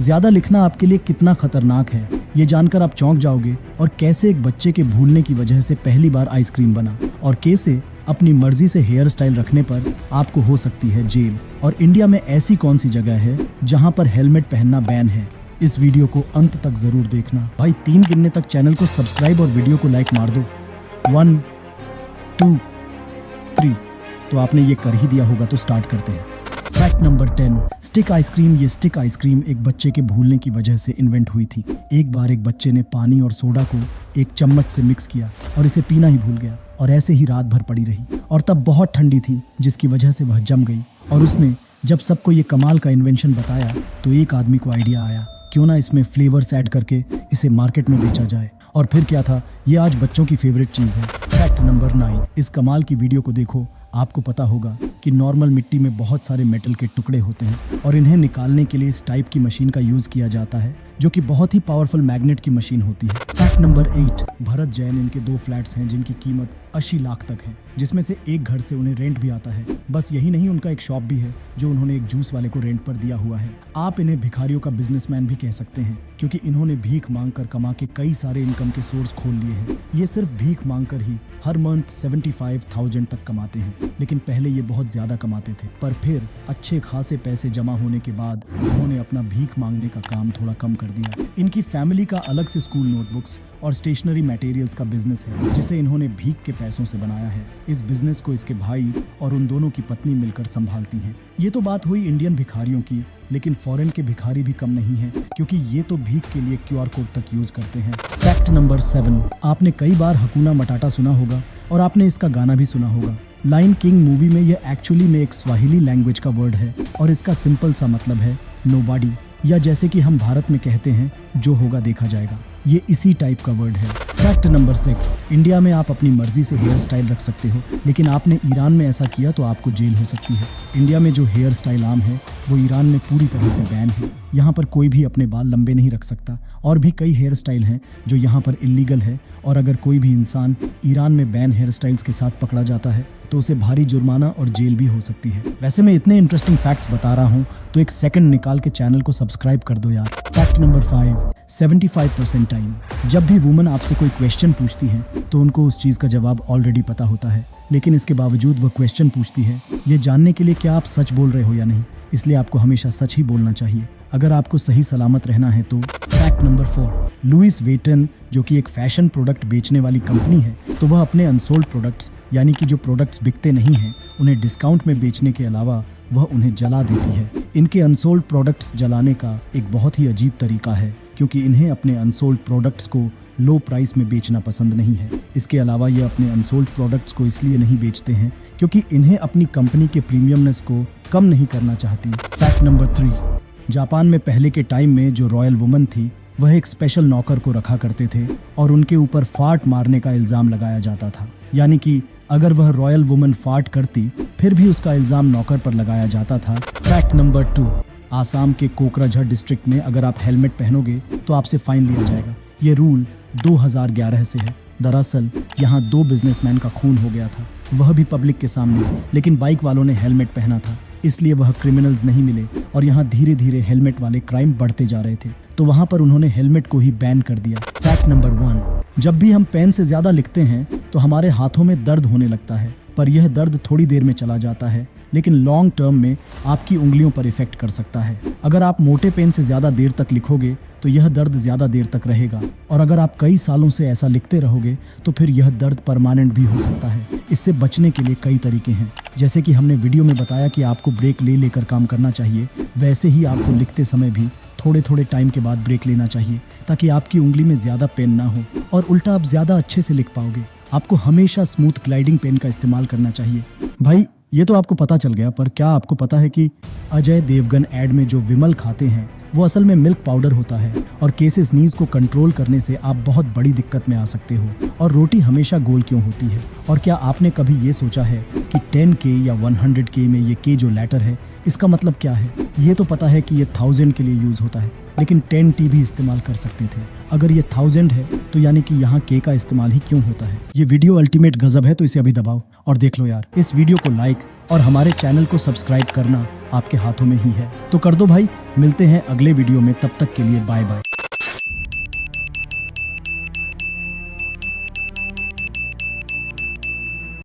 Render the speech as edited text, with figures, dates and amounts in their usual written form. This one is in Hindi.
ज्यादा लिखना आपके लिए कितना खतरनाक है ये जानकर आप चौंक जाओगे, और कैसे एक बच्चे के भूलने की वजह से पहली बार आइसक्रीम बना, और कैसे अपनी मर्जी से हेयर स्टाइल रखने पर आपको हो सकती है जेल। और इंडिया में ऐसी कौन सी जगह है जहां पर हेलमेट पहनना बैन है। इस वीडियो को अंत तक जरूर देखना। भाई 3 गिनने तक चैनल को सब्सक्राइब और वीडियो को लाइक मार दो। 1 2 3। तो आपने ये कर ही दिया होगा, तो स्टार्ट करते हैं। Fact number 10, stick ice cream. ये स्टिक आइसक्रीम एक बच्चे के भूलने की वजह से इन्वेंट हुई थी। एक बार एक बच्चे ने पानी और सोडा को एक चम्मच से मिक्स किया और इसे पीना ही भूल गया, और ऐसे ही रात भर पड़ी रही। और तब बहुत ठंडी थी, जिसकी वजह से वह जम गई। और उसने जब सबको ये कमाल का इन्वेंशन बताया तो एक आदमी को आइडिया आया, क्यों ना इसमें फ्लेवर्स ऐड करके इसे मार्केट में बेचा जाए। और फिर क्या था, ये आज बच्चों की फेवरेट चीज है। फैक्ट नंबर 9, इस कमाल की वीडियो को देखो, आपको पता होगा कि नॉर्मल मिट्टी में बहुत सारे मेटल के टुकड़े होते हैं, और इन्हें निकालने के लिए इस टाइप की मशीन का यूज किया जाता है, जो कि बहुत ही पावरफुल मैग्नेट की मशीन होती है। फैक्ट नंबर 8, भरत जैन, इनके 2 फ्लैट्स हैं जिनकी कीमत 80 लाख तक है, जिसमें से एक घर से उन्हें रेंट भी आता है। बस यही नहीं, उनका एक शॉप भी है जो उन्होंने एक जूस वाले को रेंट पर दिया हुआ है। आप इन्हें भिखारियों का बिजनेसमैन भी कह सकते हैं, क्योंकि इन्होंने भीख मांग कर कमा के कई सारे इनकम के सोर्स खोल लिए हैं। ये सिर्फ भीख मांग कर ही हर मंथ 75,000 तक कमाते हैं, लेकिन पहले ये बहुत ज्यादा कमाते थे। पर फिर अच्छे खासे पैसे जमा होने के बाद इन्होंने अपना भीख मांगने का काम थोड़ा कम कर दिया। इनकी फैमिली का अलग से स्कूल नोटबुक्स और स्टेशनरी मटेरियल्स का बिजनेस है, जिसे इन्होंने भीख के पैसों से बनाया है। इस बिजनेस को इसके भाई और उन दोनों की पत्नी मिलकर संभालती हैं। ये तो बात हुई इंडियन भिखारियों की, लेकिन फॉरेन के भिखारी भी कम नहीं हैं, क्योंकि ये तो भीख के लिए QR कोड तक यूज करते हैं। फैक्ट नंबर 7, आपने कई बार हकुना मटाटा सुना होगा, और आपने इसका गाना भी सुना होगा। लायन किंग मूवी में यह एक्चुअली में एक स्वाहिली लैंग्वेज का वर्ड है, और इसका सिंपल सा मतलब है नोबॉडी, या जैसे कि हम भारत में कहते हैं, जो होगा देखा जाएगा। ये इसी टाइप का वर्ड है। फैक्ट नंबर 6, इंडिया में आप अपनी मर्जी से हेयर स्टाइल रख सकते हो, लेकिन आपने ईरान में ऐसा किया तो आपको जेल हो सकती है। इंडिया में जो हेयर स्टाइल आम है वो ईरान में पूरी तरह से बैन है। यहाँ पर कोई भी अपने बाल लंबे नहीं रख सकता, और भी कई हेयर स्टाइल हैं जो यहाँ पर इलीगल है। और अगर कोई भी इंसान ईरान में बैन हेयर स्टाइल्स के साथ पकड़ा जाता है तो उसे भारी जुर्माना और जेल भी हो सकती है। वैसे मैं इतने इंटरेस्टिंग फैक्ट्स बता रहा हूँ, तो एक सेकंड निकाल के चैनल को सब्सक्राइब कर दो यार। फैक्ट नंबर 5, 75% टाइम जब भी वुमन आपसे कोई क्वेश्चन पूछती है तो उनको उस चीज का जवाब ऑलरेडी पता होता है, लेकिन इसके बावजूद वह क्वेश्चन पूछती है ये जानने के लिए क्या आप सच बोल रहे हो या नहीं। इसलिए आपको हमेशा सच ही बोलना चाहिए अगर आपको सही सलामत रहना है तो। फैक्ट नंबर 4, लुइस वेटन, जो कि एक फैशन प्रोडक्ट बेचने वाली कंपनी है, तो वह अपने अनसोल्ड प्रोडक्ट्स, यानी कि जो प्रोडक्ट्स बिकते नहीं हैं, उन्हें डिस्काउंट में बेचने के अलावा वह उन्हें जला देती है। इनके अनसोल्ड प्रोडक्ट्स जलाने का एक बहुत ही अजीब तरीका है, क्योंकि इन्हें अपने अनसोल्ड प्रोडक्ट्स को लो प्राइस में बेचना पसंद नहीं है। इसके अलावा ये अपने अनसोल्ड प्रोडक्ट्स को इसलिए नहीं बेचते हैं क्योंकि इन्हें अपनी कंपनी के प्रीमियमनेस को कम नहीं करना चाहती। फैक्ट नंबर 3, जापान में पहले के टाइम में जो रॉयल वुमन थी, वह एक स्पेशल नौकर को रखा करते थे, और उनके ऊपर फार्ट मारने का इल्जाम लगाया जाता था। यानी कि अगर वह रॉयल वुमन फार्ट करती, फिर भी उसका इल्जाम नौकर पर लगाया जाता था। फैक्ट नंबर 2, आसाम के कोकराझार डिस्ट्रिक्ट में अगर आप हेलमेट पहनोगे तो आपसे फाइन लिया जाएगा। ये रूल 2011 से है। दरअसल यहाँ 2 बिजनेसमैन का खून हो गया था, वह भी पब्लिक के सामने, लेकिन बाइक वालों ने हेलमेट पहना था, इसलिए वह क्रिमिनल्स नहीं मिले, और यहाँ धीरे धीरे हेलमेट वाले क्राइम बढ़ते जा रहे थे, तो वहाँ पर उन्होंने हेलमेट को ही बैन कर दिया। फैक्ट नंबर 1, जब भी हम पेन से ज्यादा लिखते हैं तो हमारे हाथों में दर्द होने लगता है, पर यह दर्द थोड़ी देर में चला जाता है, लेकिन लॉन्ग टर्म में आपकी उंगलियों पर इफेक्ट कर सकता है। अगर आप मोटे पेन से ज्यादा देर तक लिखोगे तो यह दर्द ज्यादा देर तक रहेगा, और अगर आप कई सालों से ऐसा लिखते रहोगे तो फिर यह दर्द परमानेंट भी हो सकता है। इससे बचने के लिए कई तरीके हैं, जैसे कि हमने वीडियो में बताया कि आपको ब्रेक ले लेकर काम करना चाहिए, वैसे ही आपको लिखते समय भी थोड़े थोड़े टाइम के बाद ब्रेक लेना चाहिए, ताकि आपकी उंगली में ज्यादा पेन ना हो, और उल्टा आप ज्यादा अच्छे से लिख पाओगे। आपको हमेशा स्मूथ ग्लाइडिंग पेन का इस्तेमाल करना चाहिए। भाई ये तो आपको पता चल गया, पर क्या आपको पता है कि अजय देवगन एड में जो विमल खाते हैं वो असल में मिल्क पाउडर होता है, और केसेस स्नीज को कंट्रोल करने से आप बहुत बड़ी दिक्कत में आ सकते हो। और रोटी हमेशा गोल क्यों होती है? और क्या आपने कभी ये सोचा है कि 10K या 100K में ये K जो लेटर है, इसका मतलब क्या है? ये तो पता है कि ये 1000 के लिए यूज होता है, लेकिन 10T भी इस्तेमाल कर सकते थे। अगर ये 1000 है तो यानी कि यहाँ K का इस्तेमाल ही क्यों होता है? ये वीडियो अल्टीमेट गजब है, तो इसे अभी दबाओ और देख लो यार, इस वीडियो को लाइक और हमारे चैनल को सब्सक्राइब करना आपके हाथों में ही है। तो कर दो भाई, मिलते हैं अगले वीडियो में, तब तक के लिए बाय बाय।